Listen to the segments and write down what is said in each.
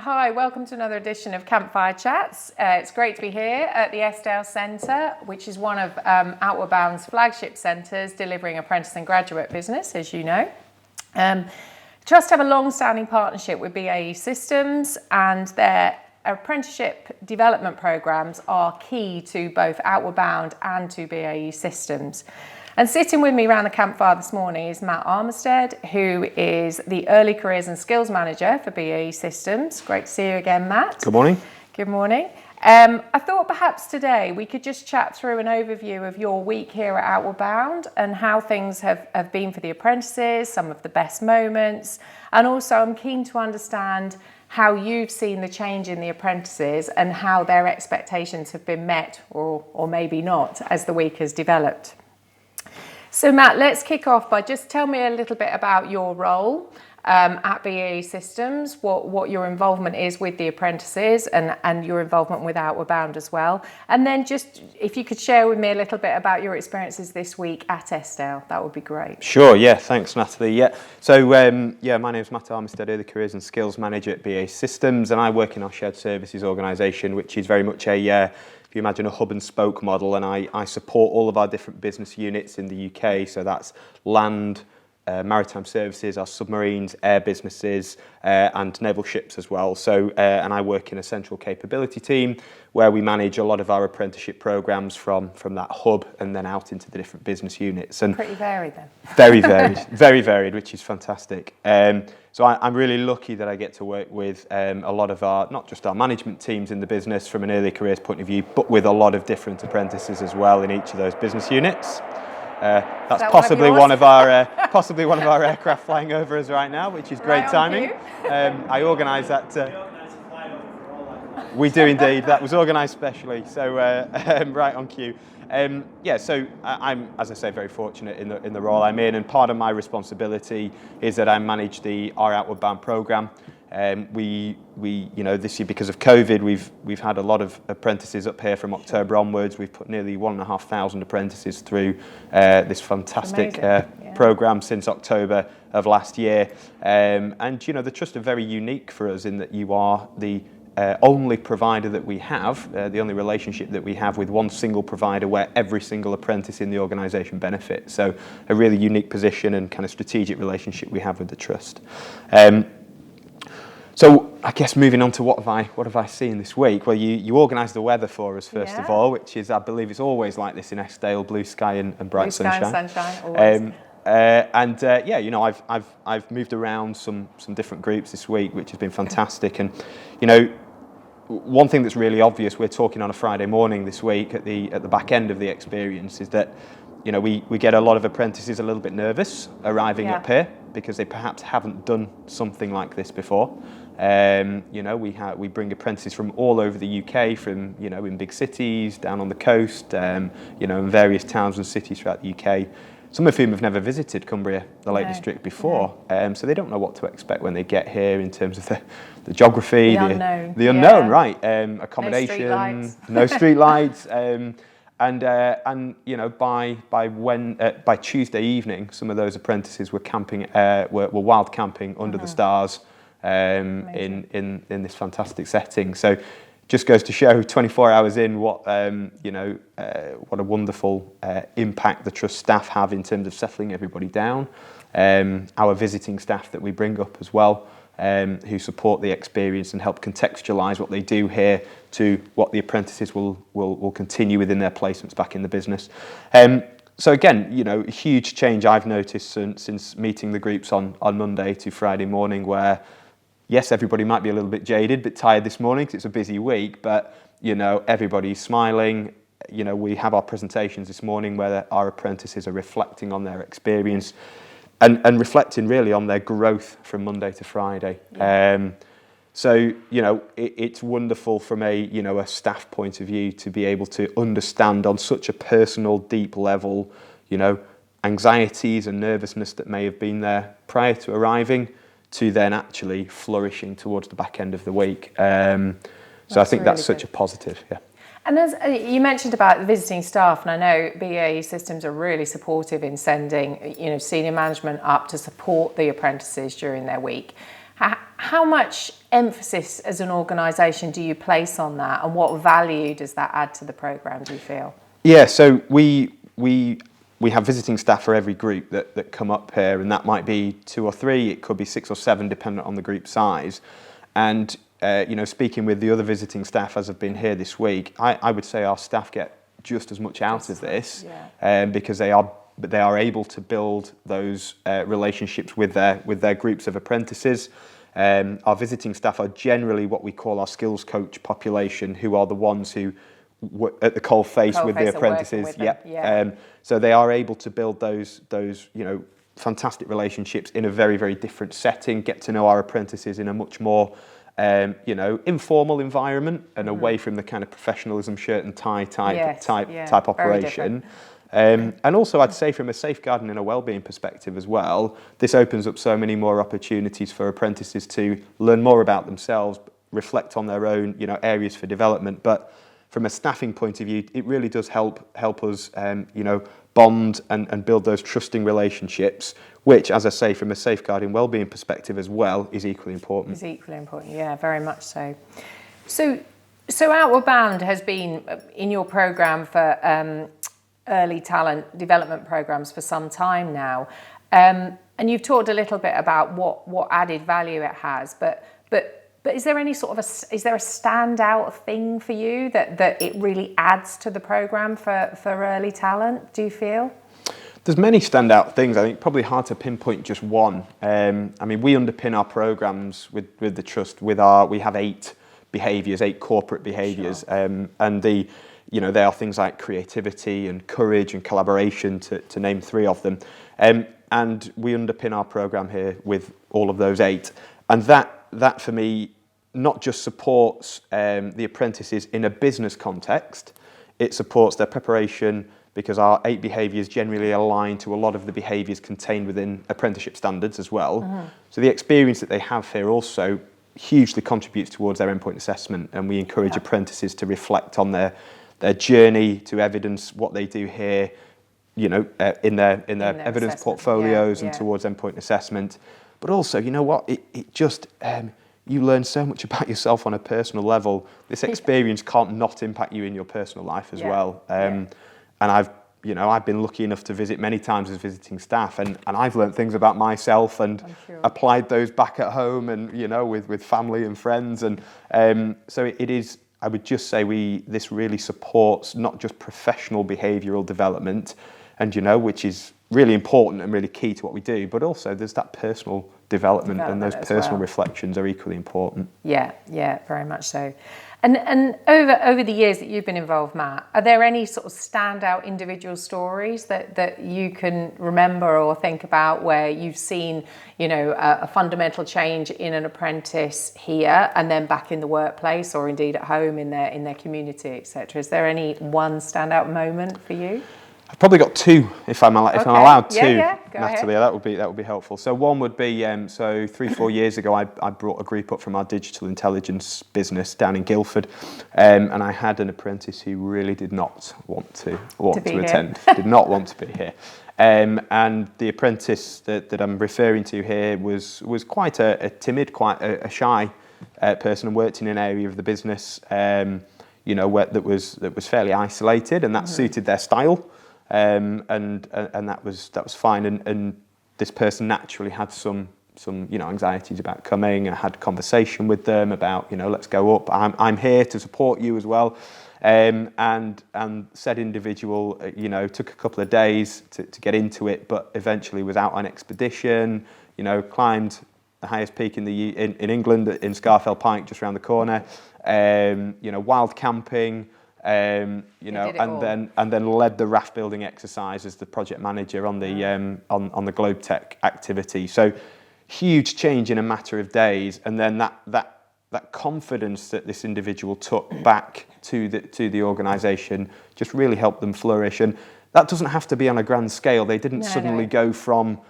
Hi, welcome to another edition of Campfire Chats. It's great to be here at the Eskdale Centre, which is one of Outward Bound's flagship centres delivering apprentice and graduate business, as you know. Trust have a long-standing partnership with BAE Systems, and their apprenticeship development programmes are key to both Outward Bound and to BAE Systems. And sitting with me around the campfire this morning is Matt Armistead, who is the Early Careers and Skills Manager for BAE Systems. Great to see you again, Matt. Good morning. Good morning. I thought perhaps today we could just chat through an overview of your week here at Outward Bound and how things have been for the apprentices, some of the best moments, and also I'm keen to understand how you've seen the change in the apprentices and how their expectations have been met or maybe not as the week has developed. So Matt, let's kick off by just tell me a little bit about your role at BAE Systems, what your involvement is with the apprentices and your involvement with Outward Bound as well. And then just if you could share with me a little bit about your experiences this week at Eskdale, that would be great. Sure, yeah, thanks Natalie. So my name's Matt Armistead, Early Careers and Skills Manager at BAE Systems, and I work in our shared services organisation, which is very much if you imagine a hub and spoke model, and I support all of our different business units in the UK, so that's land, maritime services, our submarines, air businesses, and naval ships as well. So, and I work in a central capability team where we manage a lot of our apprenticeship programmes from that hub and then out into the different business units. And pretty varied then. Very varied, very varied, which is fantastic. So I'm really lucky that I get to work with a lot of not just our management teams in the business from an early careers point of view, but with a lot of different apprentices as well in each of those business units. That's possibly one of our aircraft flying over us right now, which is great timing. I organised that. We do indeed. That was organised specially, so right on cue. So I'm, as I say, very fortunate in the role I'm in, and part of my responsibility is that I manage our Outward Bound programme. We this year, because of COVID, we've had a lot of apprentices up here from October onwards. We've put nearly 1,500 apprentices through this fantastic programme since October of last year. And the Trust are very unique for us in that you are the only provider that we have, the only relationship that we have with one single provider where every single apprentice in the organisation benefits. So a really unique position and kind of strategic relationship we have with the Trust. So I guess moving on to what have I seen this week? Well, you organised the weather for us first of all, which is, I believe it's always like this in Eskdale, blue sky and bright sunshine. Blue sky and sunshine, always. I've moved around some different groups this week, which has been fantastic. And one thing that's really obvious, we're talking on a Friday morning this week at the back end of the experience, is that we get a lot of apprentices a little bit nervous arriving up here because they perhaps haven't done something like this before. We bring apprentices from all over the UK, from in big cities, down on the coast, in various towns and cities throughout the UK. Some of whom have never visited Cumbria, the Lake District, before, so they don't know what to expect when they get here in terms of the geography, the unknown, right? Accommodation, no street lights, by Tuesday evening, some of those apprentices were camping, were wild camping under the stars, in this fantastic setting. So, just goes to show 24 hours in what a wonderful impact the Trust staff have in terms of settling everybody down. Our visiting staff that we bring up as well, who support the experience and help contextualise what they do here to what the apprentices will continue within their placements back in the business. So again, a huge change I've noticed since meeting the groups on Monday to Friday morning, where yes, everybody might be a little bit jaded, bit tired this morning because it's a busy week, but everybody's smiling. We have our presentations this morning where our apprentices are reflecting on their experience and reflecting really on their growth from Monday to Friday. So it's wonderful from a staff point of view to be able to understand on such a personal, deep level, anxieties and nervousness that may have been there prior to arriving, to then actually flourishing towards the back end of the week. So I think that's such a positive, And as you mentioned about the visiting staff, and I know BAE Systems are really supportive in sending, senior management up to support the apprentices during their week. How much emphasis as an organisation do you place on that, and what value does that add to the programme, do you feel? Yeah, so we have visiting staff for every group that come up here, and that might be 2 or 3, it could be 6 or 7, depending on the group size. And speaking with the other visiting staff as have been here this week, I would say our staff get just as much out of this, because they are able to build those relationships with their groups of apprentices. Our visiting staff are generally what we call our skills coach population, who are the ones who at the coal face with the apprentices. So they are able to build those fantastic relationships in a very, very different setting, get to know our apprentices in a much more informal environment and away from the kind of professionalism shirt and tie type operation. And also, I'd say from a safeguarding and a wellbeing perspective as well, this opens up so many more opportunities for apprentices to learn more about themselves, reflect on their own areas for development. But from a staffing point of view, it really does help us bond and build those trusting relationships, which, as I say, from a safeguarding wellbeing perspective as well, is equally important. Yeah, very much so. So Outward Bound has been in your programme for early talent development programmes for some time now, and you've talked a little bit about what added value it has, but is there any sort of is there a standout thing for you that it really adds to the programme for early talent, do you feel? There's many standout things. I think probably hard to pinpoint just one. We underpin our programmes with the trust we have 8 behaviours, 8 corporate behaviours, and they are things like creativity and courage and collaboration, to name 3 of them. And we underpin our programme here with all of those 8. And that for me not just supports the apprentices in a business context, it supports their preparation, because our 8 behaviours generally align to a lot of the behaviours contained within apprenticeship standards as well. Mm-hmm. So the experience that they have here also hugely contributes towards their endpoint assessment, and we encourage apprentices to reflect on their journey, to evidence what they do here, in their evidence portfolios and towards endpoint assessment. But also, it just you learn so much about yourself on a personal level. This experience can't not impact you in your personal life as well. And I've been lucky enough to visit many times as visiting staff, and I've learned things about myself and applied those back at home and with family and friends, and so it is. I would just say this really supports not just professional behavioural development, and which is really important and really key to what we do, but also there's that personal development and those personal reflections are equally important. Yeah, very much so. And over the years that you've been involved, Matt, are there any sort of standout individual stories that you can remember or think about where you've seen, a fundamental change in an apprentice here and then back in the workplace, or indeed at home in their community, etc.? Is there any one standout moment for you? I've probably got 2, if I'm allowed 2, Natalie. That would be helpful. So one would be 3-4 years ago, I brought a group up from our digital intelligence business down in Guildford, and I had an apprentice who really did not want to attend, did not want to be here. And the apprentice that I'm referring to here was quite a timid, quite a shy person, and worked in an area of the business that was fairly isolated, and that suited their style. And that was fine, and this person naturally had some anxieties about coming, and I had conversation with them about let's go up, I'm here to support you as well, and said individual took a couple of days to get into it, but eventually was out on expedition, climbed the highest peak in England in Scafell Pike, just around the corner, wild camping. And then led the raft building exercise as the project manager on the Globe Tech activity. So huge change in a matter of days, and then that confidence that this individual took back to the organisation just really helped them flourish. And that doesn't have to be on a grand scale. They didn't suddenly go from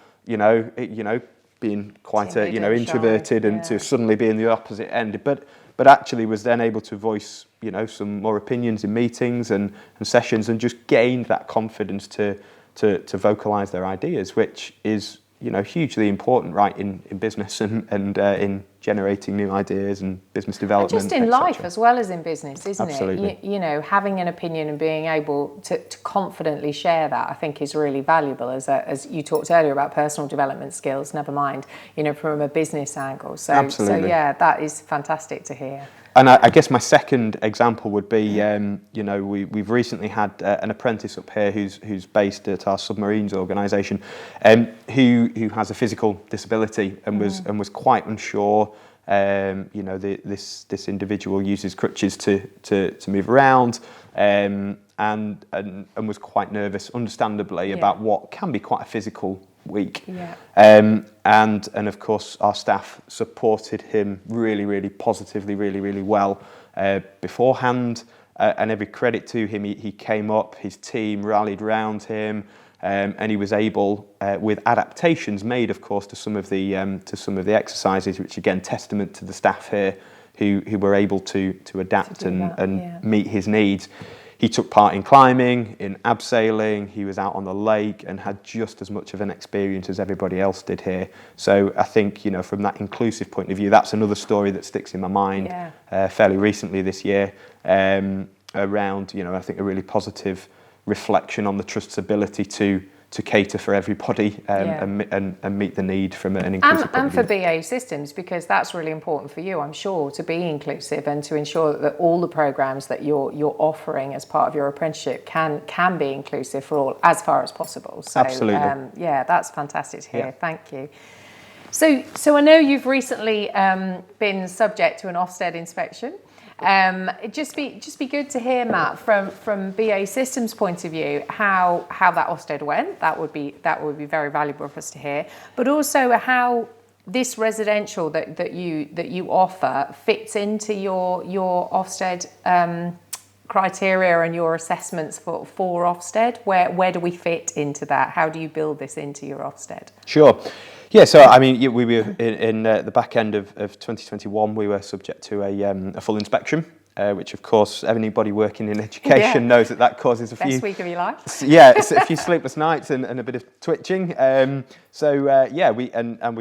being quite introverted and to suddenly being the opposite end, but actually was then able to voice some more opinions in meetings and sessions, and just gained that confidence to vocalise their ideas, which is hugely important, right, in business and in generating new ideas and business And development. just in etc. life as well as in business, isn't Absolutely. it? You know, having an opinion and being able to confidently share that, I think, is really valuable. As you talked earlier about personal development skills, never mind, you know, from a business angle. So, Absolutely. yeah, that is fantastic to hear. And I guess my second example would be, you know, we've recently had an apprentice up here who's based at our submarines organisation, who has a physical disability and was quite unsure. You know, this individual uses crutches to move around, and was quite nervous, understandably, about what can be quite a physical week. Yeah. And of course our staff supported him really positively, really well beforehand, and every credit to him. He came up, his team rallied round him, and he was able, with adaptations made of course to some of the exercises, which again testament to the staff here who were able to adapt and meet his needs. He took part in climbing, in abseiling, he was out on the lake and had just as much of an experience as everybody else did here. So I think, you know, from that inclusive point of view, that's another story that sticks in my mind fairly recently this year, around, you know, I think a really positive reflection on the Trust's ability to cater for everybody, and meet the need from an inclusive point of view. And for BAE Systems, because that's really important for you, I'm sure, to be inclusive and to ensure that all the programmes that you're offering as part of your apprenticeship can be inclusive for all as far as possible. So, absolutely. Yeah, that's fantastic to hear. Yeah. Thank you. So I know you've recently been subject to an Ofsted inspection. It'd just be good to hear, Matt, from BAE Systems' point of view, how that Ofsted went. That would be very valuable for us to hear. But also how this residential that you offer fits into your Ofsted criteria and your assessments for Ofsted. Where do we fit into that? How do you build this into your Ofsted? Sure. Yeah, so I mean, we were in the back end of 2021. We were subject to a full inspection, which, of course, anybody working in education knows that causes a few best week of your life. Yeah, a few sleepless nights and a bit of twitching. We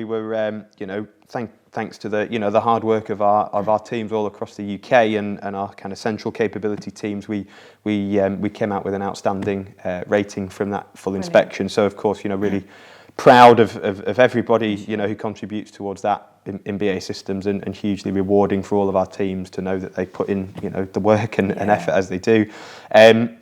were, you know, thanks to the hard work of our teams all across the UK and our kind of central capability teams, we came out with an outstanding rating from that full inspection. So, of course, you know, really proud of everybody, you know, who contributes towards that in BAE Systems, and hugely rewarding for all of our teams to know that they put in, you know, the work and effort as they do. And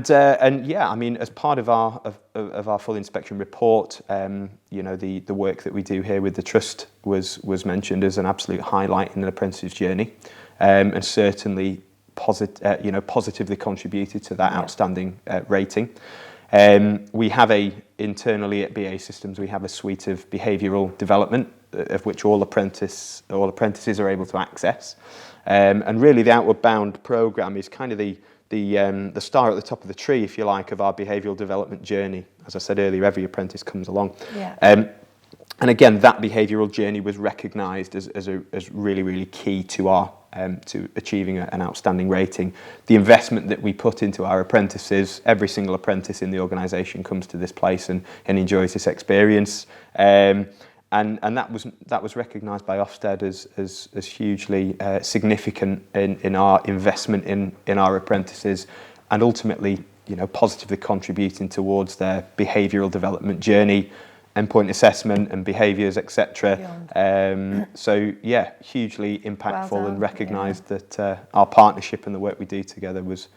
yeah, I mean, as part of our full inspection report, you know, the work that we do here with the Trust was mentioned as an absolute highlight in an apprentice's journey, and certainly positively contributed to that outstanding rating. We have internally at BAE Systems, we have a suite of behavioural development, of which all apprentices are able to access. And really the Outward Bound programme is kind of the star at the top of the tree, if you like, of our behavioural development journey. As I said earlier, every apprentice comes along. Yeah. And again, that behavioural journey was recognised as really key to our to achieving an outstanding rating. The investment that we put into our apprentices, every single apprentice in the organisation comes to this place and enjoys this experience. And that was recognised by Ofsted as hugely significant in our investment in our apprentices, and ultimately, you know, positively contributing towards their behavioural development journey, endpoint assessment and behaviours, etc. So yeah, hugely impactful, and recognised that our partnership and the work we do together is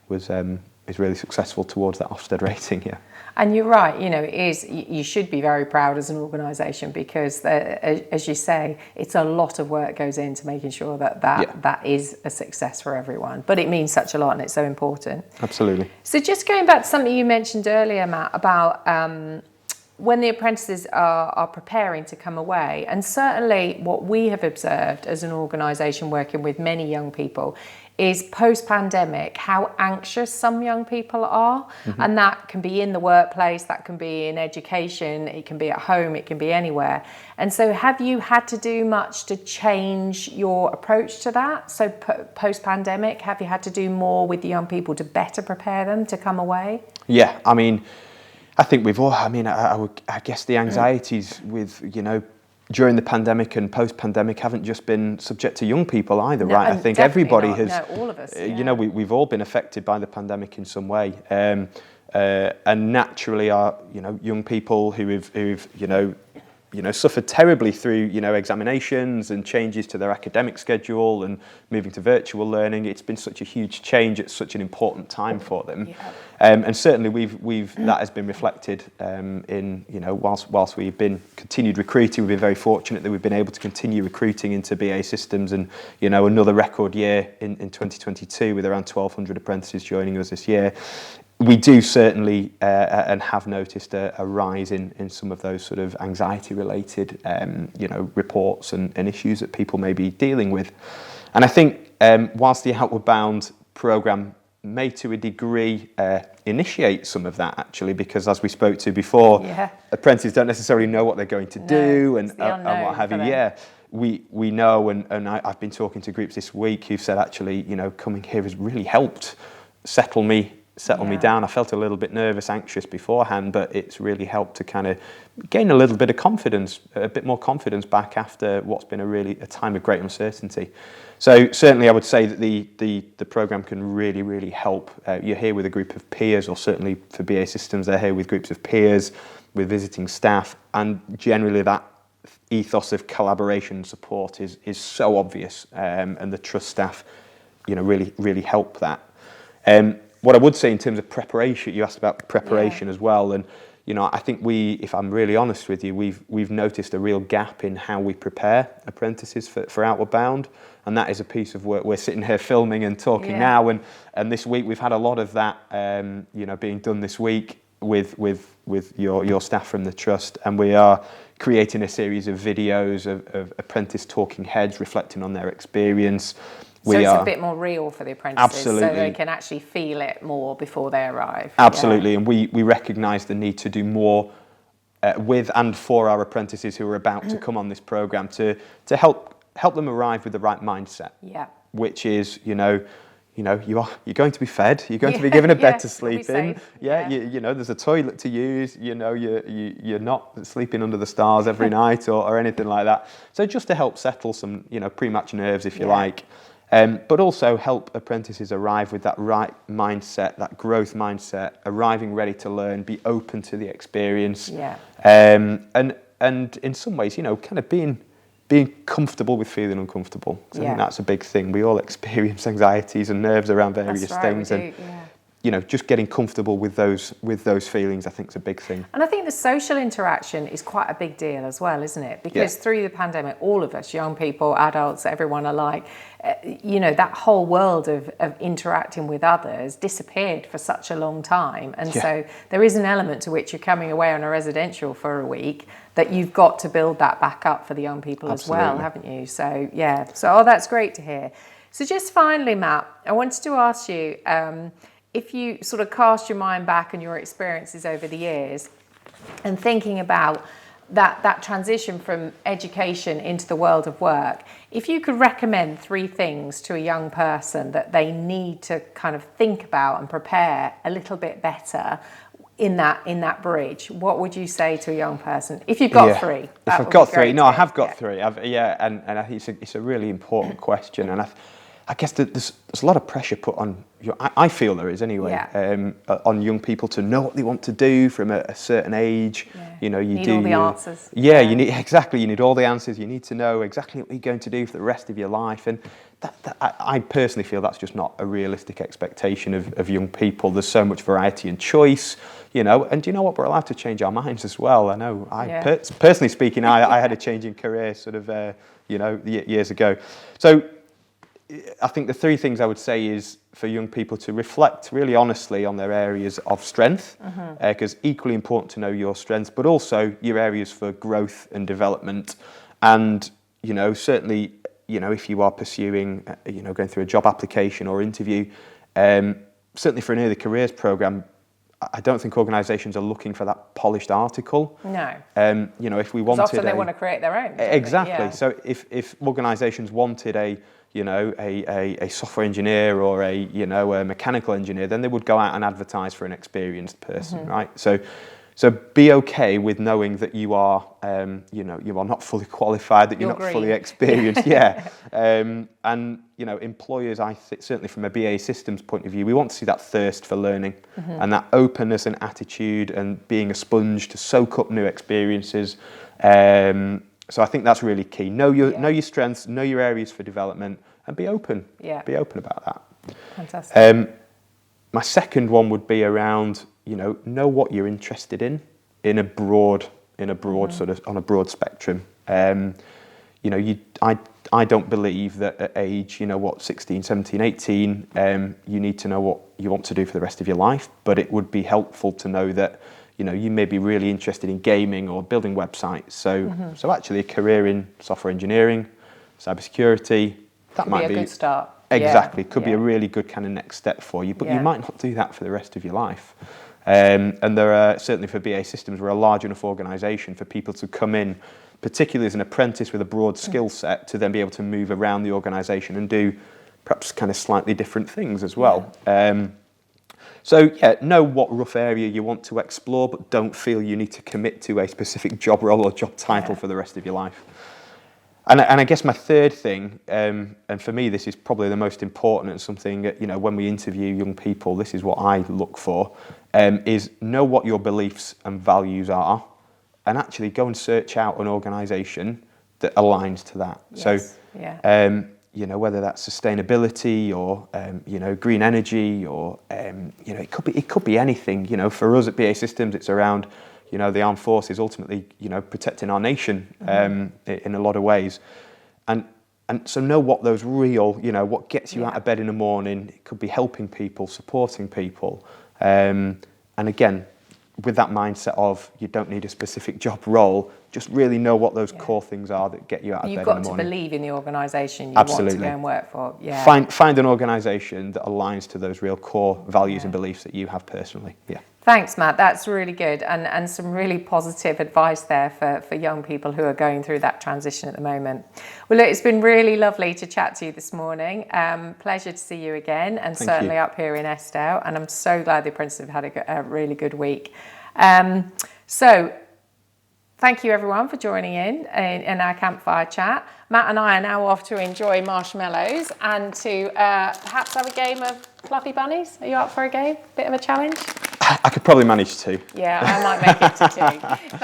really successful towards that Ofsted rating. Yeah. And you're right, you know, you should be very proud as an organisation, because as you say, it's a lot of work goes into making sure that is a success for everyone. But it means such a lot and it's so important. Absolutely. So just going back to something you mentioned earlier, Matt, about when the apprentices are preparing to come away, and certainly what we have observed as an organisation working with many young people is post-pandemic how anxious some young people are. Mm-hmm. And that can be in the workplace, that can be in education, it can be at home, it can be anywhere. And so have you had to do much to change your approach to that? So post-pandemic, have you had to do more with the young people to better prepare them to come away? Yeah, I mean, I think we've all, I guess the anxieties with, you know, during the pandemic and post-pandemic haven't just been subject to young people either, No, right? I think everybody not. has. No, all of us. You know, we've all been affected by the pandemic in some way, and naturally, our young people who've suffered terribly through examinations and changes to their academic schedule and moving to virtual learning. It's been such a huge change at such an important time for them, and certainly we've that has been reflected in whilst we've been continued recruiting. We've been very fortunate that we've been able to continue recruiting into BAE Systems, and another record year in 2022 with around 1,200 apprentices joining us this year. We do certainly and have noticed a rise in some of those sort of anxiety-related, reports and issues that people may be dealing with. And I think whilst the Outward Bound programme may to a degree initiate some of that, actually, because as we spoke to before, apprentices don't necessarily know what they're going to do and what have you. Yeah, we know, and I've been talking to groups this week who've said, actually, coming here has really helped settle me down. I felt a little bit nervous, anxious beforehand, but it's really helped to kind of gain a little bit of confidence, a bit more confidence back after what's been a time of great uncertainty. So certainly I would say that the programme can really, really help. You're here with a group of peers, or certainly for BAE Systems, they're here with groups of peers, with visiting staff, and generally that ethos of collaboration and support is so obvious, and the trust staff, really, really help that. What I would say in terms of preparation, you asked about preparation as well, and I think if I'm really honest with you, we've noticed a real gap in how we prepare apprentices for Outward Bound, and that is a piece of work we're sitting here filming and talking now, and this week we've had a lot of that, being done this week with your staff from the trust, and we are creating a series of videos of apprentice talking heads reflecting on their experience. So it's a bit more real for the apprentices, absolutely, so they can actually feel it more before they arrive. Absolutely, and we recognise the need to do more with and for our apprentices who are about to come on this programme to help them arrive with the right mindset. Yeah. Which is, you're going to be fed, you're going to be given a bed to sleep in. There's a toilet to use. You're not sleeping under the stars every night or anything like that. So just to help settle some, pre-match nerves, if you like. But also help apprentices arrive with that right mindset, that growth mindset, arriving ready to learn, be open to the experience, and in some ways, kind of being comfortable with feeling uncomfortable. So I think that's a big thing. We all experience anxieties and nerves around various things, and just getting comfortable with those feelings, I think, is a big thing. And I think the social interaction is quite a big deal as well, isn't it? Because through the pandemic, all of us, young people, adults, everyone alike, that whole world of interacting with others disappeared for such a long time. And so there is an element to which you're coming away on a residential for a week that you've got to build that back up for the young people as well, haven't you? So, that's great to hear. So just finally, Matt, I wanted to ask you, if you sort of cast your mind back on your experiences over the years and thinking about that transition from education into the world of work, if you could recommend 3 things to a young person that they need to kind of think about and prepare a little bit better in that bridge, what would you say to a young person? If you've got 3. If I've got 3, I have got 3. And I think it's a really important question, and I guess there's a lot of pressure put on I feel there is anyway, on young people to know what they want to do from a certain age. You need all the answers. You need all the answers. You need to know exactly what you're going to do for the rest of your life, and I personally feel that's just not a realistic expectation of young people. There's so much variety and choice, and do you know what? We're allowed to change our minds as well. I know. Personally speaking, I had a change in career sort of years ago. So I think the 3 things I would say is for young people to reflect really honestly on their areas of strength, because equally important to know your strengths, but also your areas for growth and development. And, certainly, if you are pursuing, going through a job application or interview, certainly for an early careers programme, I don't think organisations are looking for that polished article. No. If we wanted, often they want to create their own. Exactly. Yeah. So if organisations wanted a software engineer or a mechanical engineer, then they would go out and advertise for an experienced person, right? So So be okay with knowing that you are, you are not fully qualified, that you're not fully experienced. And employers, certainly from a BAE Systems point of view, we want to see that thirst for learning and that openness and attitude and being a sponge to soak up new experiences. So I think that's really key. Know your strengths, know your areas for development, and be open. Yeah. Be open about that. Fantastic. My second one would be around, know what you're interested in a broad sort of on a broad spectrum. I don't believe that at age, 16, 17, 18, you need to know what you want to do for the rest of your life, but it would be helpful to know that, you may be really interested in gaming or building websites. So actually a career in software engineering, cybersecurity, that might be a good start. Exactly. Could be a really good kind of next step for you, but you might not do that for the rest of your life. And there are, certainly for BAE Systems, we're a large enough organisation for people to come in, particularly as an apprentice with a broad skill set, to then be able to move around the organisation and do perhaps kind of slightly different things as well. So know what rough area you want to explore, but don't feel you need to commit to a specific job role or job title for the rest of your life. And I guess my third thing, and for me this is probably the most important and something that, when we interview young people, this is what I look for, is know what your beliefs and values are, and actually go and search out an organisation that aligns to that. Yes. So, whether that's sustainability or, green energy or, it could be anything. For us at BAE Systems, it's around, the armed forces ultimately, protecting our nation in a lot of ways. And so know what those real, what gets you out of bed in the morning. It could be helping people, supporting people. And again, with that mindset of you don't need a specific job role, just really know what those core things are that get you out of bed in the morning. You've got to believe in the organisation you want to go and work for. Yeah. Find an organisation that aligns to those real core values and beliefs that you have personally. Yeah. Thanks, Matt. That's really good, and some really positive advice there for young people who are going through that transition at the moment. Well, look, it's been really lovely to chat to you this morning. Pleasure to see you again, and certainly up here in Eskdale. And I'm so glad the apprentices have had a really good week. So thank you everyone for joining in our campfire chat. Matt and I are now off to enjoy marshmallows and to perhaps have a game of fluffy bunnies. Are you up for a game? Bit of a challenge? I could probably manage to. Yeah, I might make it to two. Thanks.